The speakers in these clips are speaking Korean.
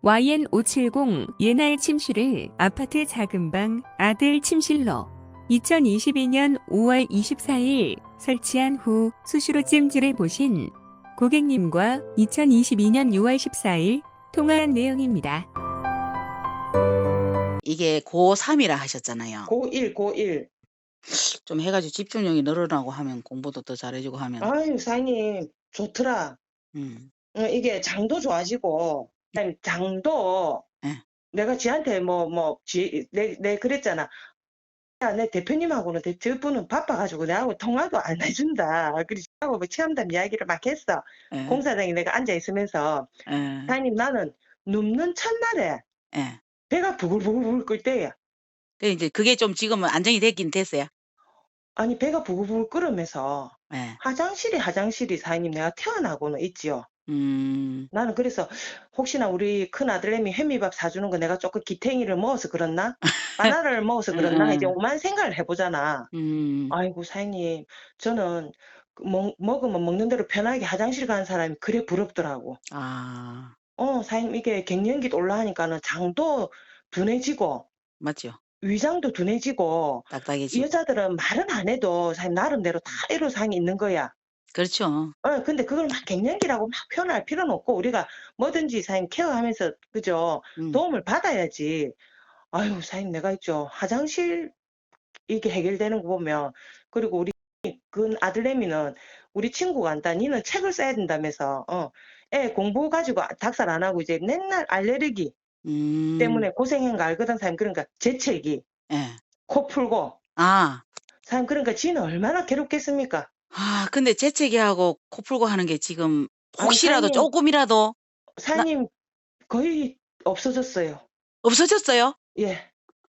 YN570 예나의 침실을 아파트 작은 방 아들 침실로 2022년 5월 24일 설치한 후 수시로 찜질해 보신 고객님과 2022년 6월 14일 통화한 내용입니다. 이게 고3이라 하셨잖아요. 고1, 고1. 좀 해가지고 집중력이 늘어나고 하면 공부도 더 잘해주고 하면. 아유, 사장님, 좋더라. 이게 장도 좋아지고, 장도, 예. 내가 지한테 내 그랬잖아. 야, 내 대표님하고는 저분은 바빠가지고 내하고 통화도 안 해준다. 그래서 하고 뭐 체험담 이야기를 막 했어. 예. 공사장에 내가 앉아있으면서, 예. 사장님, 나는 눕는 첫날에 예. 배가 부글부글 끓 때야. 근데 이제 그게 좀 지금은 안정이 됐긴 됐어요. 아니, 배가 부글부글 끓으면서 예. 화장실이 사장님 내가 태어나고는 있지요. 나는 그래서 혹시나 우리 큰 아들내미 현미밥 사주는 거 내가 조금 기탱이를 먹어서 그렇나? 바나나를 먹어서 그렇나? 이제 오만 생각을 해보잖아. 아이고, 사장님, 저는 먹으면 먹는 대로 편하게 화장실 가는 사람이 그래 부럽더라고. 아, 사장님, 이게 갱년기도 올라가니까는 장도 둔해지고, 맞죠. 위장도 둔해지고, 이 딱딱해지고. 여자들은 말은 안 해도 사장님 나름대로 다 애로사항이 있는 거야. 그렇죠. 근데 그걸 막 갱년기라고 막 표현할 필요는 없고, 우리가 뭐든지 사장님 케어하면서, 그죠? 도움을 받아야지. 아유, 사장님, 내가 있죠. 화장실 이게 해결되는 거 보면, 그리고 우리 그 아들내미는 우리 친구가 안다. 니는 책을 써야 된다면서, 애 공부 가지고 닭살 안 하고 이제 맨날 알레르기 때문에 고생한 거 알거든, 사장님. 그러니까 재채기, 예. 코 풀고. 아, 사장님, 그러니까 지는 얼마나 괴롭겠습니까? 근데 재채기하고 코 풀고 하는 게 지금 아니, 혹시라도 사장님, 조금이라도 사장님 거의 없어졌어요. 없어졌어요? 예. 내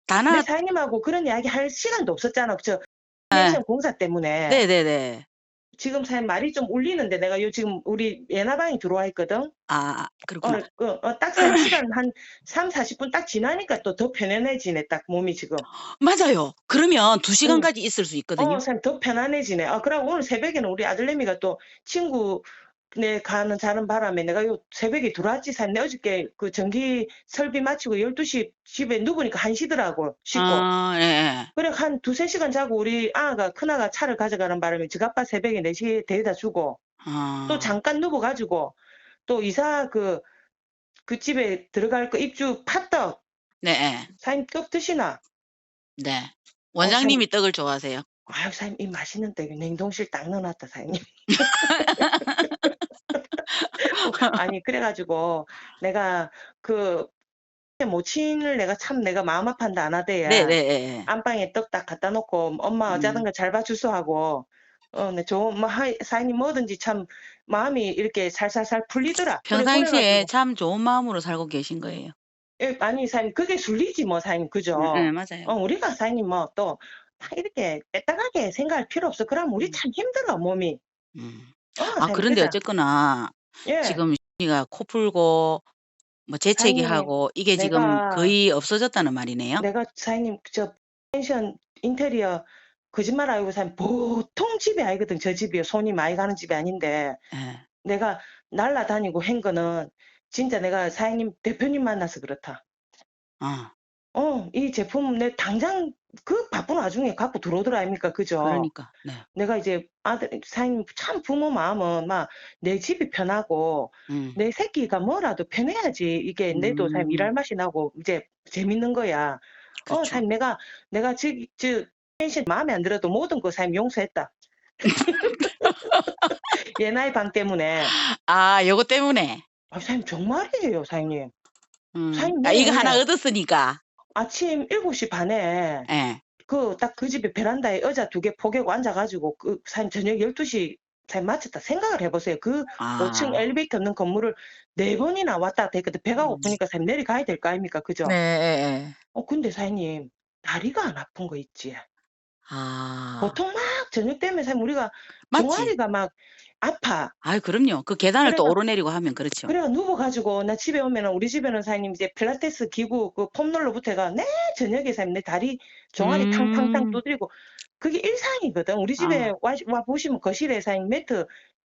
다나, 사장님하고 그런 이야기 할 시간도 없었잖아. 저 예. 펜션 공사 때문에. 네네네. 지금 사장님 말이 좀 울리는데 내가 지금 우리 예나방이 들어와 있거든. 아, 그렇구나. 딱 사장님 시간 한 3, 40분 딱 지나니까 또 더 편안해지네. 딱 몸이 지금. 맞아요. 그러면 2시간까지 응. 있을 수 있거든요. 사장님 더 편안해지네. 그러고 오늘 새벽에는 우리 아들내미가 또 친구 자는 바람에 내가 새벽에 들어왔지. 사장님, 내 어저께 그 전기 설비 마치고 12시 집에 누우니까 1시더라고. 씻고. 아, 예. 그래, 한 2~3시간 자고 우리 큰아가 차를 가져가는 바람에 지 아빠 새벽에 4시에 데려다 주고, 또 잠깐 누워가지고, 또 이사 그 집에 들어갈 거 입주 팥떡, 네. 사장님 떡 드시나? 네. 원장님이 떡을 좋아하세요? 아유, 사장님, 이 맛있는 떡 냉동실 딱 넣어놨다, 사장님. 아니, 그래가지고, 내가 모친을 내가 마음 아파한다 안 하대야. 네네. 안방에 떡 딱 갖다 놓고, 엄마 어쩌든가 잘 봐주소 하고, 네, 사장님 뭐든지 참 마음이 이렇게 살살살 풀리더라. 평상시에 그래가지고, 참 좋은 마음으로 살고 계신 거예요. 아니, 사장님, 그게 술리지 뭐, 사장님, 그죠? 맞아요. 우리가 사장님 또, 딱 이렇게 빼딱하게 생각할 필요 없어. 그럼 우리 참 힘들어, 몸이. 사장님, 그런데 그죠? 어쨌거나 예, 지금 이가 코 풀고 뭐 사장님, 재채기하고 이게 지금 거의 없어졌다는 말이네요. 내가 사장님, 저 펜션 인테리어 거짓말 알고 사장님, 보통 집이 아니거든. 저 집이요. 손이 많이 가는 집이 아닌데. 예. 내가 날라다니고 한 거는 진짜 내가 사장님 대표님 만나서 그렇다. 이 제품 내 당장 그 바쁜 와중에 갖고 들어오더라 아닙니까? 그죠? 그러니까. 네. 내가 이제 사장님 참 부모 마음은 막 내 집이 편하고 내 새끼가 뭐라도 편해야지 이게 내도 사장님 일할 맛이 나고 이제 재밌는 거야. 그렇죠. 사장님 내가 펜션 마음에 안 들어도 모든 거 사장님 용서했다. 예나의 방 때문에. 요거 때문에. 사장님 정말이에요, 사장님. 사장님 이거 하나 얻었으니까. 아침 7시 반에 예. 딱 그 집에 베란다에 의자 2개 포개고 앉아가지고 사장님 저녁 12시 사장님 마쳤다 생각을 해보세요. 그 5층 엘리베이터 없는 건물을 4번이나 왔다 갔다 했거든. 배가 고프니까 사장님 내려가야 될 거 아닙니까? 그죠? 네. 예. 근데 사장님 다리가 안 아픈 거 있지. 아. 보통 막 저녁 되면 사장님 우리가 맞지. 종아리가 막 아파. 그럼요. 그 계단을 또 그래가 오르내리고 하면 그렇죠. 그래가 누워가지고 나 집에 오면은 우리 집에는 사장님 이제 필라테스 기구 그 폼롤러부터 해가 내 저녁에 사장님 내 다리 종아리 탕탕탕 두드리고 그게 일상이거든. 우리 집에 와 보시면 거실에 사장님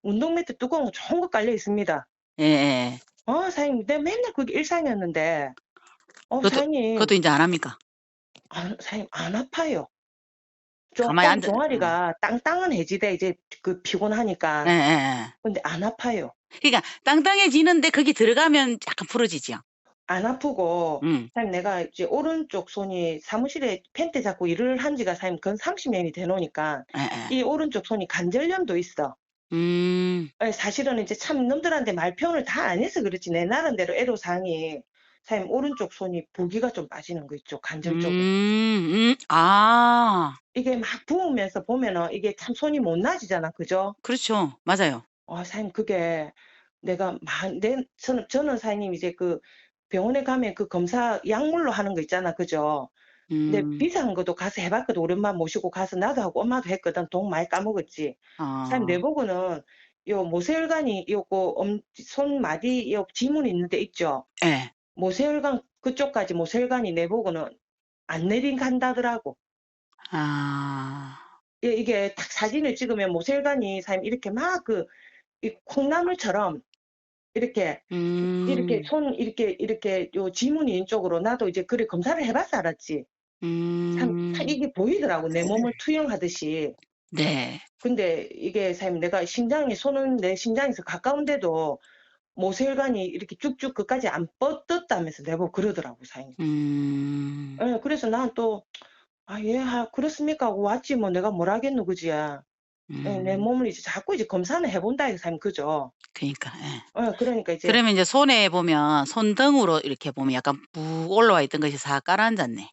운동 매트 두꺼운 거 좋은 거 깔려 있습니다. 예. 사장님, 내가 맨날 그게 일상이었는데, 그것도 사장님, 이제 안 합니까? 사장님, 안 아파요. 가만히 조금 앉아. 종아리가 땅땅은 해지대, 이제 그 예, 피곤하니까. 예, 예. 근데 안 아파요. 그러니까 땅땅해지는데 거기 들어가면 약간 풀어지지요. 안 아프고, 사장님, 내가 이제 오른쪽 손이 사무실에 펜트 잡고 일을 한 지가 사장님 근 30년이 되노니까, 예, 예. 이 오른쪽 손이 관절염도 있어. 사실은 이제 참 놈들한테 말 표현을 다 안 해서 그렇지, 내 나름대로 애로사항이, 사장님, 오른쪽 손이 부기가 좀 빠지는 거 있죠, 관절 쪽에. 아, 이게 막 부으면서 보면은 이게 참 손이 못 나지잖아, 그죠? 그렇죠. 맞아요. 사장님, 그게 내가 저는 사장님 이제 그 병원에 가면 그 검사 약물로 하는 거 있잖아, 그죠? 근데 비싼 것도 가서 해봤거든. 오랜만 모시고 가서 나도 하고 엄마도 했거든. 돈 많이 까먹었지. 사장님, 아, 내보고는 요 모세혈관이 요거 손마디 요 지문 있는데 있죠? 예. 모세혈관 그쪽까지 모세혈관이 내보고는 안 내린간다더라고. 아, 이게 딱 사진을 찍으면 모세혈관이 사장님 이렇게 막 이 콩나물처럼 이렇게 이렇게 요 지문이 있는 쪽으로 나도 이제 그래 검사를 해봐서 알았지. 참 이게 보이더라고. 내 몸을 투영하듯이. 네. 근데 이게 사장님 내가 손은 내 심장에서 가까운데도 모세혈관이 이렇게 쭉쭉 그까지 안 뻗었다면서 내보고 그러더라고, 사장님. 그래서 난 또, 예, 그렇습니까? 하고 왔지, 뭐 내가 뭘 하겠노, 그지야. 내 몸을 이제 자꾸 이제 검사는 해본다, 이거 사장님, 그죠? 그러니까, 예. 그러니까 이제. 그러면 이제 손에 보면 손등으로 이렇게 보면 약간 푹 올라와 있던 것이 싹 가라앉았네.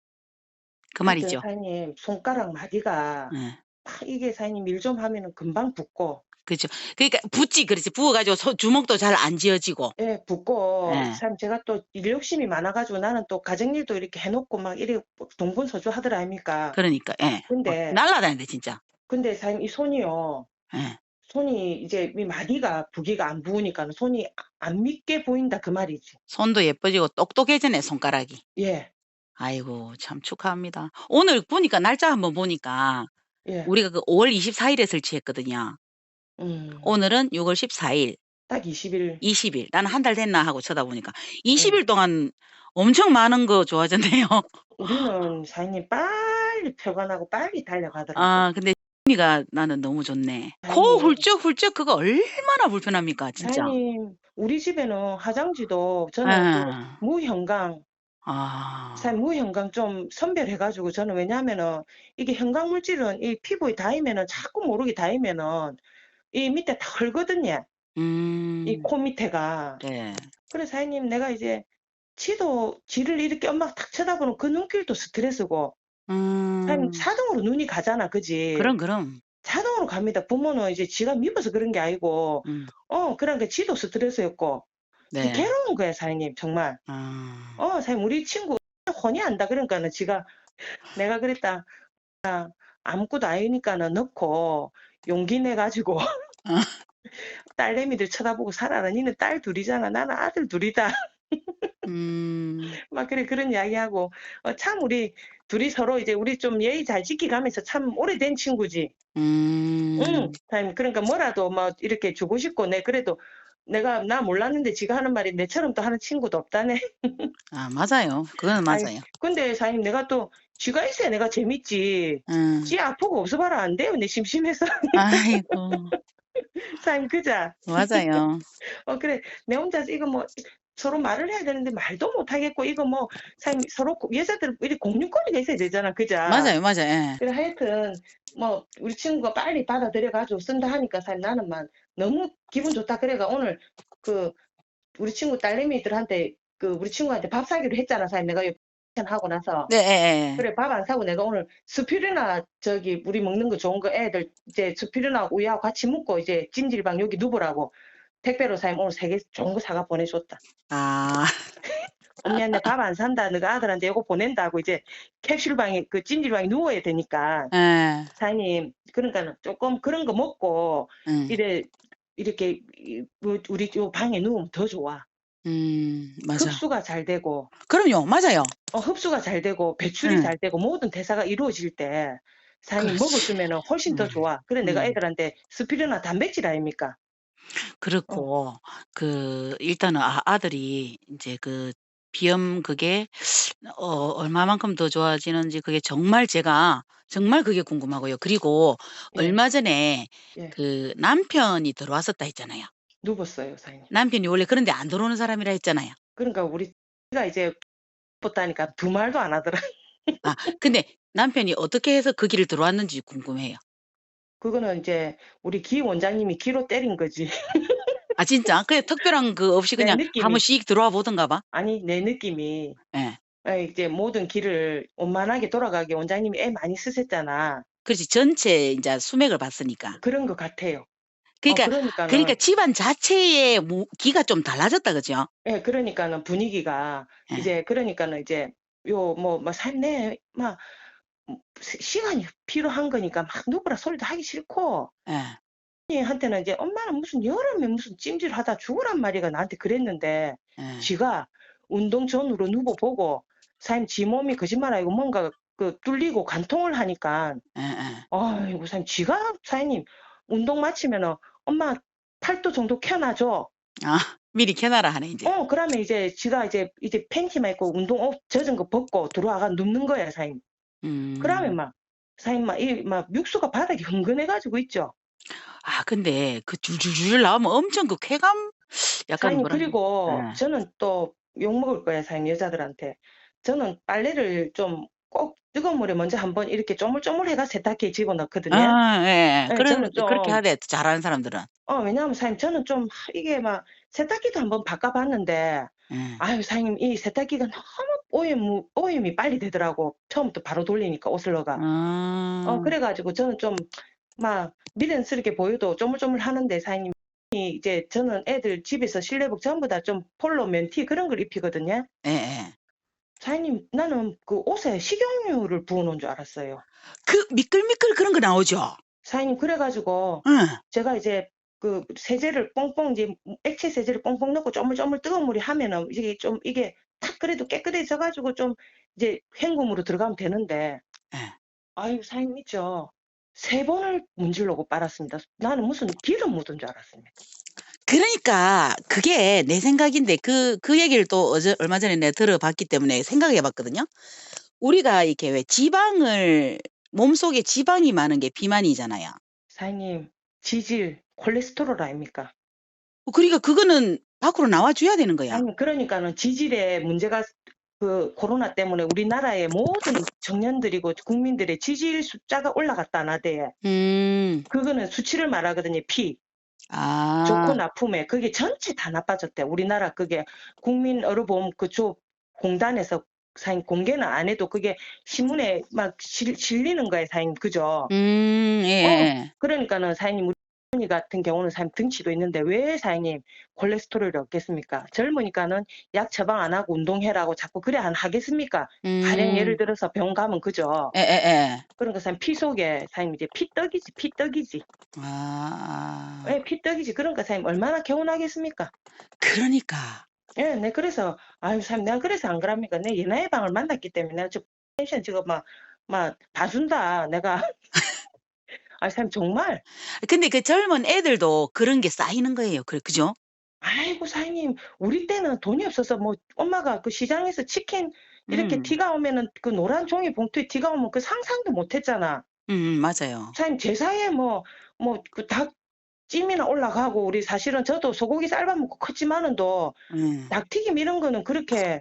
그 하여튼 말이죠. 사장님, 손가락 마디가 예. 이게 사장님 일 좀 하면은 금방 붓고. 그렇죠. 그러니까 붓지, 그렇지. 부어가지고 주먹도 잘 안 쥐어지고. 예, 붓고, 예. 참, 제가 또 일 욕심이 많아가지고 나는 또 가정일도 이렇게 해놓고 막 이래 동분서주 하더라 아닙니까? 그러니까, 예. 근데 날라다닌다, 진짜. 사장님 이 손이요. 예. 손이 이제 이 마디가 부기가 안 부으니까 손이 안 믿게 보인다 그 말이지. 손도 예뻐지고 똑똑해지네, 손가락이. 예, 아이고, 참 축하합니다. 오늘 보니까, 날짜 한번 보니까, 예. 우리가 그 5월 24일에 설치했거든요. 오늘은 6월 14일, 딱 20일. 20일. 나는 한 달 됐나 하고 쳐다보니까, 예. 20일 동안 엄청 많은 거 좋아졌네요. 우리는 사장님 빨리 표관하고 빨리 달려가더라고. 아, 근데 가 나는 너무 좋네. 코 사장님, 훌쩍훌쩍 그거 얼마나 불편합니까, 진짜. 사장님, 우리 집에는 화장지도 예. 저는 그 무형광, 아, 사장님 무형광 좀 선별해가지고 저는 왜냐하면은 이게 형광 물질은 이 피부에 닿으면은 자꾸 모르게 닿으면은 이 밑에 다 헐거든요. 이 코 밑에가. 네. 그래 사장님 내가 이제 지를 이렇게 엄마가 탁 쳐다보는 그 눈길도 스트레스고. 사장님 자동으로 눈이 가잖아, 그지? 그럼. 자동으로 갑니다. 부모는 이제 지가 미워서 그런 게 아니고, 그러니까 지도 스트레스였고, 네. 괴로운 거야, 사장님, 정말. 사장님, 우리 친구 혼이 안다. 그러니까는 지가, 내가 그랬다. 아무것도 아니니까는 넣고, 용기 내가지고, 딸내미들 쳐다보고 살아라. 니는 딸 둘이잖아. 나는 아들 둘이다. 막 그런 이야기하고, 참 우리 둘이 서로 이제 우리 좀 예의 잘 지키가면서 참 오래된 친구지. 사장님, 그러니까 뭐라도 뭐 이렇게 주고 싶고, 그래도 나 몰랐는데 지가 하는 말이 내처럼 또 하는 친구도 없다네. 아, 맞아요. 그거는 아니, 맞아요. 근데 사장님 내가 또 지가 있어야 내가 재밌지. 지 아프고 없어봐라 안 돼요. 내 심심해서. 아이고, 사장님 그자. 맞아요. 그래 내 혼자서 이거 뭐 서로 말을 해야 되는데 말도 못 하겠고 이거 뭐 사장님 서로 여자들 이렇게 공유거리가 있어야 되잖아. 그자. 맞아요. 예. 그래 하여튼 뭐 우리 친구가 빨리 받아들여 가지고 쓴다 하니까 사장님 나는 막 너무 기분 좋다. 그래가 오늘 그 우리 친구 딸내미들한테 우리 친구한테 밥 사기로 했잖아. 사장님 내가 하고 나서. 네, 그래 밥 안 사고 내가 오늘 스피루나 우리 먹는 거 좋은 거 애들 이제 스피루나 우유하고 같이 먹고 이제 찜질방 여기 누보라고 택배로 사장님 오늘 3개 좋은 거 사가 보내줬다. 아, 언니한테 밥 안 산다. 너가 아들한테 이거 보낸다고 이제 캡슐방에 그 찜질방에 누워야 되니까. 예. 사장님 그러니까 조금 그런 거 먹고 이렇게 우리 요 방에 누우면 더 좋아. 맞아. 흡수가 잘 되고. 그럼요, 맞아요. 흡수가 잘 되고 배출이 잘 되고 모든 대사가 이루어질 때 사장님 그렇지. 먹었으면 훨씬 더 좋아. 그래 내가 애들한테 스피루나 단백질 아닙니까? 어. 그렇고 일단은 아들이 인제 비염 그게 얼마만큼 더 좋아지는지 그게 정말 제가 정말 그게 궁금하고요. 그리고 예. 얼마 전에 예. 남편이 들어왔었다 했잖아요. 누웠어요, 사장님. 남편이 원래 그런 데 안 들어오는 사람이라 했잖아요. 그러니까 우리가 이제 붙다니까 두 말도 안 하더라. 아 근데 남편이 어떻게 해서 그 길을 들어왔는지 궁금해요. 그거는 인제 우리 기 원장님이 기로 때린 거지. 아 진짜? 그냥 특별한 없이 내 그냥 한번 느낌이. 씩 들어와 보던가 봐? 아니 내 느낌이 예. 이제 모든 길을 원만하게 돌아가게 원장님이 애 많이 쓰셨잖아. 그렇지. 전체 인제 수맥을 봤으니까. 그런 것 같아요. 그러니까 그러니까는 집안 자체의 기가 좀 달라졌다 그죠? 예 그러니까는 분위기가 예. 이제 그러니까는 이제 요 뭐 삶내 막 시간이 필요한 거니까 막 누구라 소리도 하기 싫고 예. 한테는 이제 "엄마는 무슨 여름에 무슨 찜질하다 죽으란 말이가." 나한테 그랬는데 예. 지가 운동 전후로 누워 보고 지 몸이 거짓말 아니고 뭔가 뚫리고 관통을 하니까 예예. 아이고 지가 사장님 운동 마치면은 "엄마 팔도 정도 켜 놔줘." 아 미리 켜 놔라 하네 인제. 그러면 이제 지가 이제 팬티만 입고 운동옷 젖은 거 벗고 들어와가 눕는 거야 사장님. 그러면 음. 막 사장님 막 육수가 바닥에 흥건해 가지고 있죠. 아 근데 줄줄줄 나오면 엄청 쾌감 약간 사장님 뭐라 그리고 예. 저는 또 욕먹을 거예요 사장님 여자들한테. 저는 빨래를 좀 꼭 뜨거운 물에 먼저 한번 이렇게 쪼물쪼물해가 세탁기에 집어넣거든요. 아 예예. 예 저는 그렇게 좀 하대 잘하는 사람들은. 왜냐하면 사장님 저는 좀 이게 막 세탁기도 한번 바꿔 봤는데 예. 아유 사장님 이 세탁기가 너무 오염이 빨리 되더라고 처음부터 바로 돌리니까 옷을 넣어가. 아. 그래 가지고 저는 좀 막 미련스럽게 보여도 쪼물쪼물하는데 사장님 이제 저는 애들 집에서 실내복 전부 다 좀 폴로 면티 그런 걸 입히거든요. 예예. 사장님 나는 그 옷에 식용유를 부어 놓은 줄 알았어요. 미끌미끌 그런 거 나오죠? 사장님 그래 가지고 예. 제가 이제 세제를 뽕뽕 이제 액체 세제를 뽕뽕 넣고 쪼물쪼물 뜨거운 물에 하면은 이게 탁 그래도 깨끗해져 가지고 좀 이제 헹굼으로 들어가면 되는데 예. 아유 사장님 있죠. 3 번을 문질르고 빨았습니다. 나는 무슨 기름 묻은 줄 알았습니다. 그러니까 그게 내 생각인데 얘기를 또 얼마 전에 내가 들어봤기 때문에 생각해 봤거든요. 우리가 이렇게 왜 몸속에 지방이 많은 게 비만이잖아요. 사장님 지질 콜레스테롤 아닙니까? 그러니까 그거는 밖으로 나와 줘야 되는 거야. 사장님 그러니까는 지질의 문제가 코로나 때문에 우리나라의 모든 청년들이고 국민들의 지질 숫자가 올라갔다 나대에. 음. 그거는 수치를 말하거든요. 피. 좋고 아. 나쁨에 그게 전체 다 나빠졌대. 우리나라 그게 국민의료보험 공단에서 사장님 공개는 안 해도 그게 신문에 막 실리는 거예요, 사장님. 그죠? 예예예. 그러니까는 사장님 우리 어머니 같은 경우는 사장님 등치도 있는데 왜 사장님 콜레스테롤이 없겠습니까? 젊으니까는 약 처방 안 하고 운동해라고 자꾸 그래 안 하겠습니까? 가령 예를 음. 들어서 병 가면 그죠? 예예예. 그러니까 사장님 피 속에 사장님 이제 피떡이지, 피떡이지. 아. 예, 피떡이지. 그러니까 사장님 얼마나 개운하겠습니까? 그러니까. 예, 네 그래서 아유 사장님 내가 그래서 안 그럽니까? 내 예나의 방을 만났기 때문에 내가 지금 텐션 지금 막 봐준다. 내가 사장님 정말 근데 젊은 애들도 그런 게 쌓이는 거예요. 그죠? 아이고 사장님 우리 때는 돈이 없어서 뭐 엄마가 시장에서 치킨 이렇게 음. 티가 오면은 노란 종이 봉투에 티가 오면 상상도 못 했잖아. 맞아요. 사장님 제사에 닭찜이나 올라가고 우리 사실은 저도 소고기 삶아 먹고 컸지만은도 예. 닭튀김 이런 거는 그렇게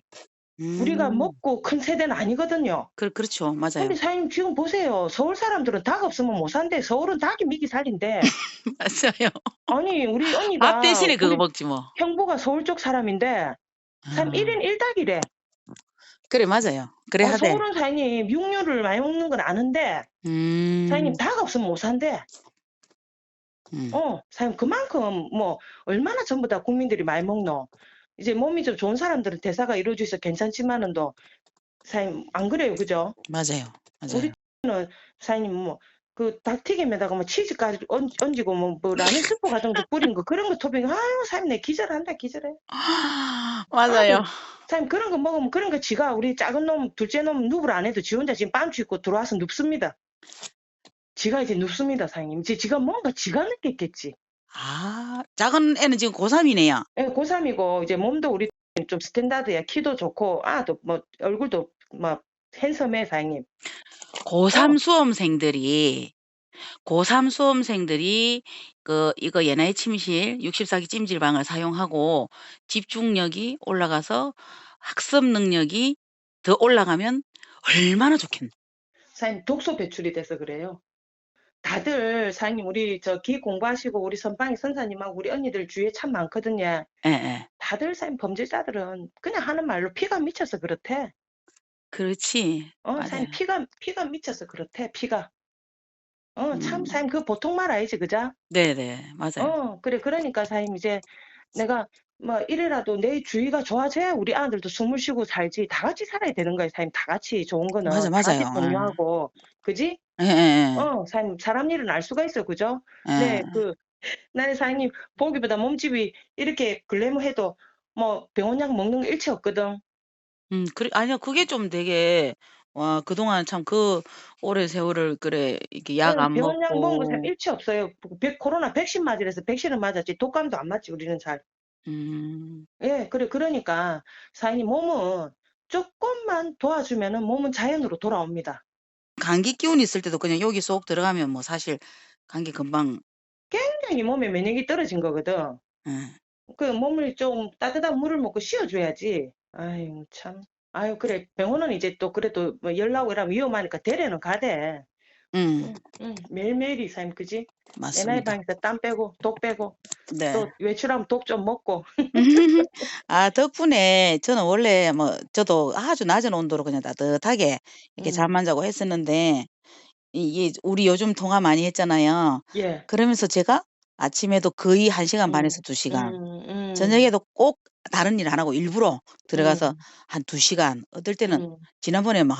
우리가 음. 먹고 큰 세대는 아니거든요. 그렇죠. 근데 맞아요. 사장님 지금 보세요. 서울 사람들은 닭 없으면 못 산대. 서울은 닭이 미기 살인데. 맞아요. 아니 우리 밥 언니가 대신에 그거 우리 먹지 뭐. 형부가 서울 쪽 사람인데 사장님 1인 아. 1닭이래. 그래 맞아요. 그래 하대. 서울은 사장님 육류를 많이 먹는 건 아는데 사장님 음. 닭 없으면 못 산대. 음. 사장님 그만큼 얼마나 전부 다 국민들이 많이 먹노. 이제 몸이 좀 좋은 사람들은 대사가 이루어져 있어 괜찮지만은도 사장님 안 그래요, 그죠? 맞아요. 우리 맞아요. 때는 사장님 닭튀김에다가 치즈까지 얹이고 라면 스프 가정도 뿌린 거 그런 거 토핑 아유 사장님 내 기절한다 기절해. 맞아요. 사장님 그런 거 먹으면 그런 거 지가 우리 작은 놈 둘째 놈 누구를 안 해도 지 혼자 지금 빤추 입고 들어와서 눕습니다. 지가 이제 눕습니다 사장님. 지가 뭔가 지가 느꼈겠지. 아, 작은 애는 지금 고3이네요. 예, 고3이고 이제 몸도 우리 좀 스탠다드야. 키도 좋고 또 뭐 얼굴도 막 핸섬해 사장님. 고3 수험생들이 고3 수험생들이 이거 예나의 침실 64기 찜질방을 사용하고 집중력이 올라가서 학습 능력이 더 올라가면 얼마나 좋겠노. 사장님 독소 배출이 돼서 그래요. 다들 사장님 우리 저 기 공부하시고 우리 선방위 선사님하고 우리 언니들 주위에 참 많거든요. 예, 예. 다들 사장님 범죄자들은 그냥 하는 말로 피가 미쳐서 그렇대. 그렇지. 사장님 맞아요. 피가 미쳐서 그렇대. 피가. 참 음, 사장님 그 보통 말 아니지 그자? 네네, 맞아요. 그래 그러니까 사장님 이제 내가 뭐 이래라도 내 주위가 좋아져야 우리 아들도 숨을 쉬고 살지. 다 같이 살아야 되는 거예요 사장님. 다 같이 좋은 거는 다 같이 맞아요. 공유하고 그지? 예, 예, 예. 사장님 사람 일은 알 수가 있어 그죠? 네, 예. 나는 사장님 보기보다 몸집이 이렇게 글래머해도 뭐 병원약 먹는 거 일체 없거든. 그래, 아니요, 그게 좀 되게, 와, 그동안 참 오랜 세월을, 그래, 이렇게 약 안 병원약 먹은 거 잘 먹고, 일체 없어요. 코로나 백신 맞으래서 백신은 맞았지 독감도 안 맞지 우리는 잘. 음, 예, 그래 그러니까 사장님 몸은 조금만 도와주면은 몸은 자연으로 돌아옵니다. 감기 기운 있을 때도 그냥 여기 쏙 들어가면 뭐 사실 감기 금방, 굉장히 몸에 면역이 떨어진 거거든. 예. 그 몸을 좀 따뜻한 물을 먹고 쉬어줘야지. 아유 참. 아유 그래 병원은 이제 또 그래도 뭐 열나고 이러면 위험하니까 대래는 가대. 음, 매일매일이 삶 그지? 내 나이 맞습니다. 방에서 땀 빼고 독 빼고 네. 또 외출하면 독 좀 먹고. 아, 덕분에 저는 원래 뭐, 저도 아주 낮은 온도로 그냥 따뜻하게 이렇게 음, 잠만 자고 했었는데, 이게 우리 요즘 통화 많이 했잖아요. 예. 그러면서 제가 아침에도 거의 1시간 음, 반에서 2시간, 음, 음, 저녁에도 꼭 다른 일 안 하고 일부러 들어가서 음, 한 2시간, 어떨 때는 음, 지난번에 막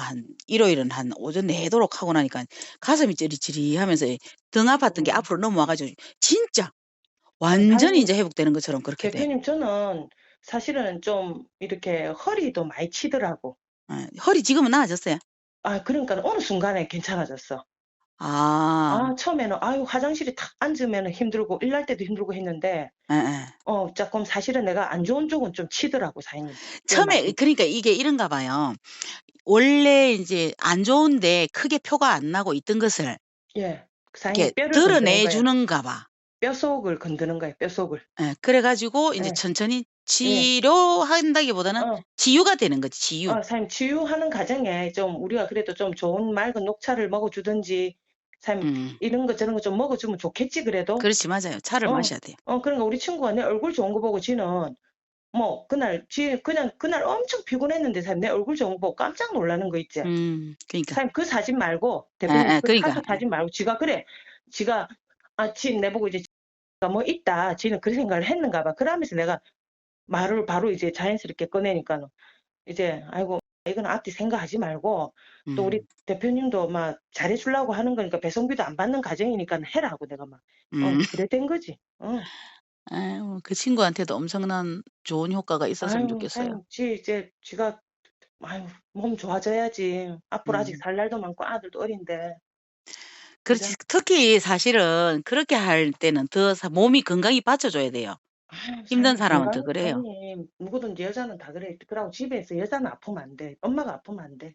일요일은 한 오전 내도록 하고 나니까 가슴이 찌릿찌릿하면서 등 아팠던 게 음. 앞으로 넘어와 가지고 진짜 아, 완전히 사장님, 이제 회복되는 것처럼 그렇게 돼요. 대표님, 저는 사실은 좀 이렇게 허리도 많이 치더라고. 예. 허리 지금은 나아졌어요? 그러니까 어느 순간에 괜찮아졌어. 아. 처음에는, 화장실에 탁 앉으면 힘들고, 일 날 때도 힘들고 했는데, 예예. 조금 사실은 내가 안 좋은 쪽은 좀 치더라고, 사장님. 그 처음에 말씀. 그러니까 이게 이런가 봐요. 원래 인제 안 좋은데 크게 표가 안 나고 있던 것을 예. 사장님, 이렇게 뼈를 건드는 드러내 거야. 주는가 봐. 뼈속을 건드는 거야, 뼈속을. 예. 그래 가지고 인제 예, 천천히 예. 치료한다기보다는 어, 치유가 되는 거지, 치유. 사장님, 치유하는 과정에 좀 우리가 그래도 좀 좋은 맑은 녹차를 먹어주든지, 사장님, 음. 이런 거 저런 거 좀 먹어주면 좋겠지, 그래도? 그렇지, 맞아요. 차를 어, 마셔야 돼요. 그러니까 우리 친구가 내 얼굴 좋은 거 보고 지는 뭐, 그냥 그날 엄청 피곤했는데, 사장님, 내 얼굴 좋은 거 보고 깜짝 놀라는 거 있지? 그러니까. 사장님, 그 사진 말고, 대표님, 예예. 그 그러니까. 타서 사진 말고, 지가 그래. 지가, 지 내보고 이제, 지가 뭐 있다. 지는 그 생각을 했는가 봐. 그러면서 내가 말을 바로 이제 자연스럽게 꺼내니까 이제 아이고 이건 앞뒤 생각하지 말고 또 우리 음. 대표님도 막 잘해주려고 하는 거니까 배송비도 안 받는 가정이니까 해라고 내가 막 음. 그래 된 거지. 아유, 그 친구한테도 엄청난 좋은 효과가 있었으면 아유 좋겠어요. 사장님 이제 지가 아유 몸 좋아져야지. 앞으로 아직 음. 살 날도 많고 아들도 어린데 그렇지. 그죠? 특히 사실은 그렇게 할 때는 더 몸이 건강히 받쳐줘야 돼요. 아유 힘든 사장님 사람은 더 건강 그래요. 사장님 누구든지 여자는 다 그래. 그러고 집에서 여자는 아프면 안 돼. 엄마가 아프면 안 돼.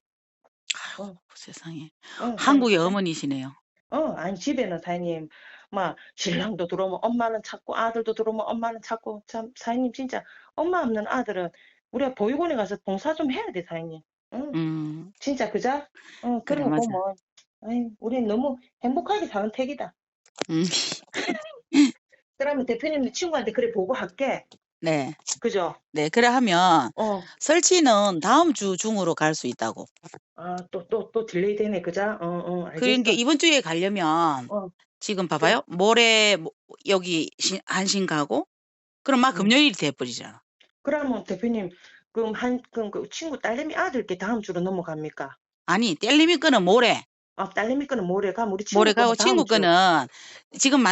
어, 세상에. 사장님 한국의 어머니시네요. 아니 집에는 사장님 막 신랑도 들어오면 엄마는 찾고 아들도 들어오면 엄마는 찾고 참 사장님 진짜 엄마 없는 아들은 우리가 보육원에 가서 봉사 좀 해야 돼 사장님. 응 음. 진짜 그자? 그래, 그런 거 맞아. 보면 아이 우린 너무 행복하게 사는 택이다. 음. 그러면 대표님 친구한테 그래 보고할게. 네. 그죠? 네. 그래 하면 어. 설치는 다음 주 중으로 갈 수 있다고. 또 딜레이 되네 그자? 그러니까 알겠어. 이번 주에 가려면 어. 지금 그래. 봐봐요. 모레 여기 한신 가고 그럼 막 음. 금요일이 돼 버리잖아. 그러면 대표님 그럼 그 친구 딸내미 아들께 다음 주로 넘어갑니까? 아니, 뗄림이 거는 모레. 딸내미 거는 모레 가면 우리 모레 친구 가고 거는 다음 친구 주. 거는 지금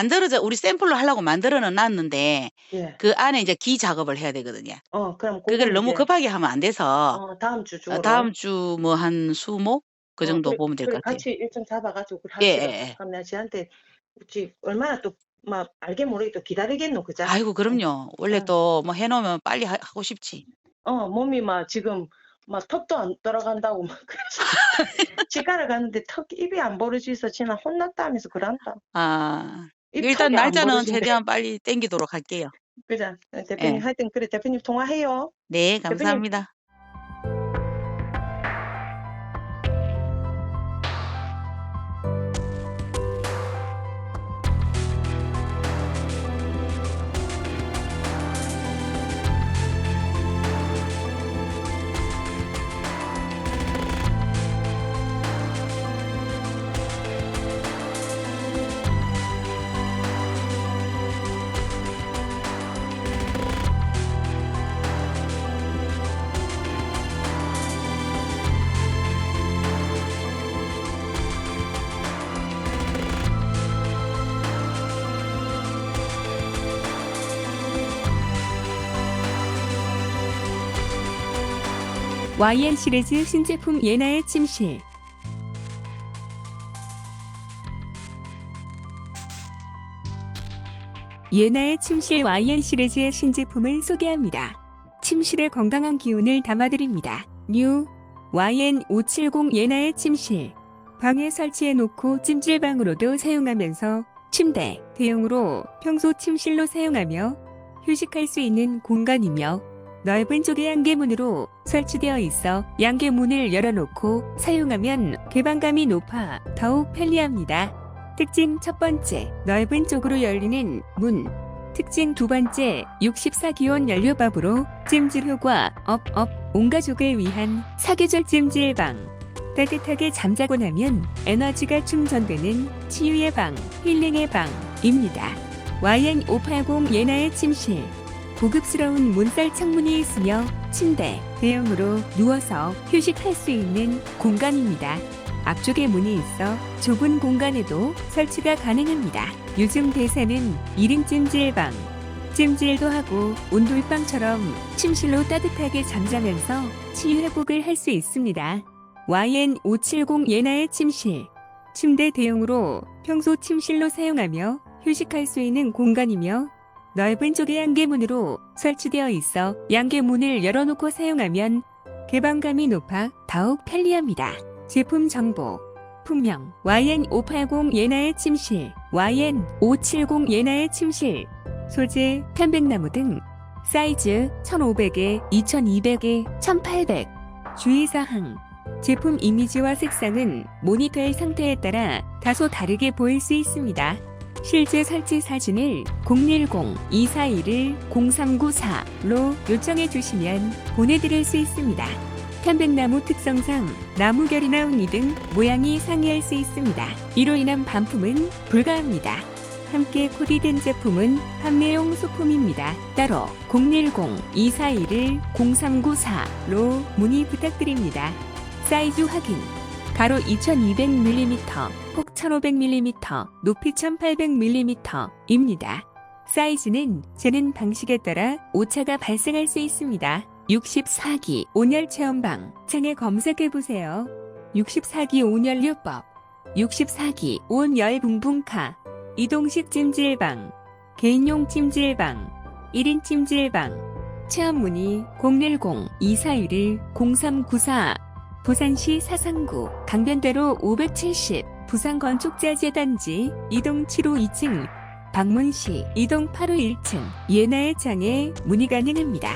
우리 샘플로 하려고 만들어는 놨는데 예. 그 안에 이제 기 작업을 해야 되거든요. 그럼 그걸 그거는 너무 이제 급하게 하면 안 돼서 다음 주 중으로. 다음 주 뭐 한 수목 그 정도 그래, 보면 될 그래 것 같아요. 같이 일정 잡아가지고 그래 합시다. 예예예. 그럼 내가 지한테 얼마나 또 막 알게 모르게 또 기다리겠노, 그자? 아이고 그럼요. 원래 응. 또 뭐 해 놓으면 빨리 하고 싶지. 몸이 막 지금 막 턱도 안 돌아간다고 막 그래서 치과를 갔는데 입이 안 벌어지서 지나 혼났다면서 그런다. 아. 입 일단 턱이 안 날짜는 벌어진대. 최대한 빨리 당기도록 할게요. 그자? 대표님 예. 하여튼 그래 대표님 통화해요. 네 대표님 감사합니다. YN 시리즈 신제품 예나의 침실. 예나의 침실 YN 시리즈의 신제품을 소개합니다. 침실의 건강한 기운을 담아드립니다. 뉴 YN570 예나의 침실. 방에 설치해 놓고 찜질방으로도 사용하면서 침대, 대용으로 평소 침실로 사용하며 휴식할 수 있는 공간이며 넓은 쪽의 양계문으로 설치되어 있어 양계문을 열어놓고 사용하면 개방감이 높아 더욱 편리합니다. 특징 첫 번째, 넓은 쪽으로 열리는 문. 특징 두 번째, 64기온 연료밥으로 찜질 효과 업. 온 가족을 위한 사계절 찜질방. 따뜻하게 잠자고 나면 에너지가 충전되는 치유의 방, 힐링의 방입니다. YN580 예나의 침실. 고급스러운 문살 창문이 있으며 침대, 대용으로 누워서 휴식할 수 있는 공간입니다. 앞쪽에 문이 있어 좁은 공간에도 설치가 가능합니다. 요즘 대세는 1인 찜질방. 찜질도 하고 온돌방처럼 침실로 따뜻하게 잠자면서 치유 회복을 할 수 있습니다. YN570 예나의 침실. 침대 대용으로 평소 침실로 사용하며 휴식할 수 있는 공간이며 넓은 쪽의 양계문으로 설치되어 있어 양계문을 열어놓고 사용하면 개방감이 높아 더욱 편리합니다. 제품 정보. 품명 YN580 예나의 침실, YN570 예나의 침실. 소재 편백나무 등. 사이즈 1500에 2200에 1800. 주의사항. 제품 이미지와 색상은 모니터의 상태에 따라 다소 다르게 보일 수 있습니다. 실제 설치 사진을 010-241-0394로 요청해 주시면 보내드릴 수 있습니다. 편백나무 특성상 나무결이나 웅이 등 모양이 상이할 수 있습니다. 이로 인한 반품은 불가합니다. 함께 코디된 제품은 판매용 소품입니다. 따로 010-241-0394로 문의 부탁드립니다. 사이즈 확인. 가로 2200mm, 폭 1500mm, 높이 1800mm입니다. 사이즈는 재는 방식에 따라 오차가 발생할 수 있습니다. 64기 온열 체험방 창에 검색해보세요. 64기 온열요법, 64기 온열 붕붕카, 이동식 찜질방, 개인용 찜질방, 1인 찜질방. 체험 문의 010-241-0394. 부산시 사상구 강변대로 570, 부산건축자재단지 이동 7호 2층, 방문시 이동 8호 1층 예나의 장에 문의 가능합니다.